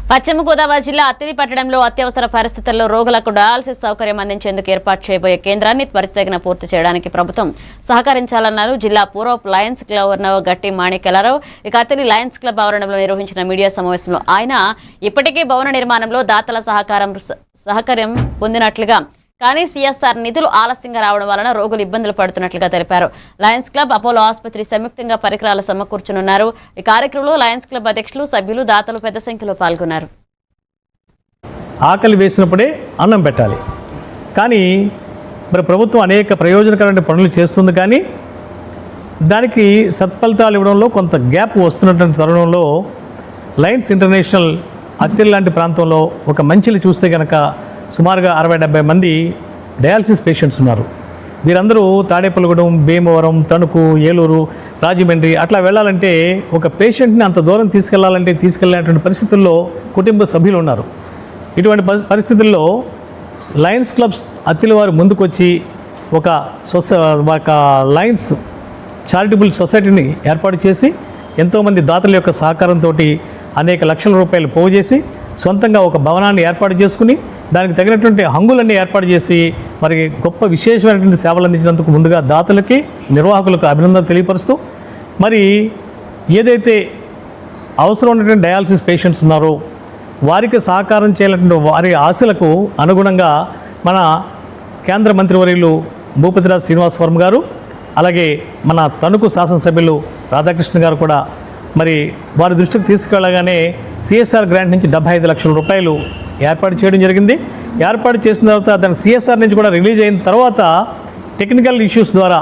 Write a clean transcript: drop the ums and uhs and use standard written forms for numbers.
పశ్చిమ గోదావరి జిల్లా అత్తిలి పట్టణంలో అత్యవసర పరిస్థితుల్లో రోగులకు డయాలసిస్ సౌకర్యం అందించేందుకు ఏర్పాటు చేయబోయే కేంద్రాన్ని త్వరితగిన పూర్తి చేయడానికి ప్రభుత్వం సహకరించాలన్నారు జిల్లా పూర్వపు లయన్స్ క్లబ్ గవర్నర్ గట్టి మాణిక్యాలరావు. ఇక అత్తిలి లయన్స్ క్లబ్ భవనంలో నిర్వహించిన మీడియా సమావేశంలో ఆయన ఇప్పటికే భవన నిర్మాణంలో దాతల సహకారం పొందినట్లుగా కానీ సిఎస్ఆర్ నిధులు ఆలస్యంగా రావడం వలన రోగులు ఇబ్బందులు పడుతున్నట్లుగా తెలిపారు. లయన్స్ క్లబ్, అపోలో ఆసుపత్రి సంయుక్తంగా పరికరాలు సమకూర్చనున్నారు. ఈ కార్యక్రమంలో లయన్స్ క్లబ్ అధ్యక్షులు, సభ్యులు, దాతలు పెద్ద సంఖ్యలో పాల్గొన్నారు. ఆకలి వేసినప్పుడే అన్నం పెట్టాలి, కానీ మరి ప్రభుత్వం అనేక ప్రయోజనకరమైన పనులు చేస్తుంది, కానీ దానికి సత్ఫలితాలు ఇవ్వడంలో కొంత గ్యాప్ వస్తున్నటువంటి తరుణంలో లయన్స్ ఇంటర్నేషనల్ అత్తిలి లాంటి ప్రాంతంలో ఒక మంచిని చూస్తే కనుక సుమారుగా 60-70 మంది డయాలసిస్ పేషెంట్స్ ఉన్నారు. వీరందరూ తాడేపల్లిగూడెం, భీమవరం, తణుకు, ఏలూరు, రాజమండ్రి అట్లా వెళ్ళాలంటే ఒక పేషెంట్ని అంత దూరం తీసుకెళ్ళేటువంటి పరిస్థితుల్లో కుటుంబ సభ్యులు ఉన్నారు. ఇటువంటి పరిస్థితుల్లో లయన్స్ క్లబ్స్ అత్తిలి వారు ముందుకొచ్చి ఒక లయన్స్ చారిటబుల్ సొసైటీని ఏర్పాటు చేసి ఎంతోమంది దాతల యొక్క సహకారంతో అనేక లక్షల రూపాయలు పోగు చేసి సొంతంగా ఒక భవనాన్ని ఏర్పాటు చేసుకుని దానికి తగినటువంటి హంగులన్నీ ఏర్పాటు చేసి మరి గొప్ప విశేషమైనటువంటి సేవలు అందించినందుకు ముందుగా దాతలకి, నిర్వాహకులకు అభినందనలు తెలియపరుస్తూ, మరి ఏదైతే అవసరం ఉన్నటువంటి డయాలసిస్ పేషెంట్స్ ఉన్నారో వారికి సహకారం చేయాలంటే వారి ఆశలకు అనుగుణంగా మన కేంద్ర మంత్రివర్యులు భూపతిరాజు శ్రీనివాసవర్మ గారు, అలాగే మన తణుకు శాసనసభ్యులు రాధాకృష్ణ గారు కూడా మరి వారి దృష్టికి తీసుకెళ్ళగానే సిఎస్ఆర్ గ్రాంట్ నుంచి 75 లక్షల రూపాయలు ఏర్పాటు చేయడం జరిగింది. ఏర్పాటు చేసిన తర్వాత దానికి సిఎస్ఆర్ నుంచి కూడా రిలీజ్ అయిన తర్వాత టెక్నికల్ ఇష్యూస్ ద్వారా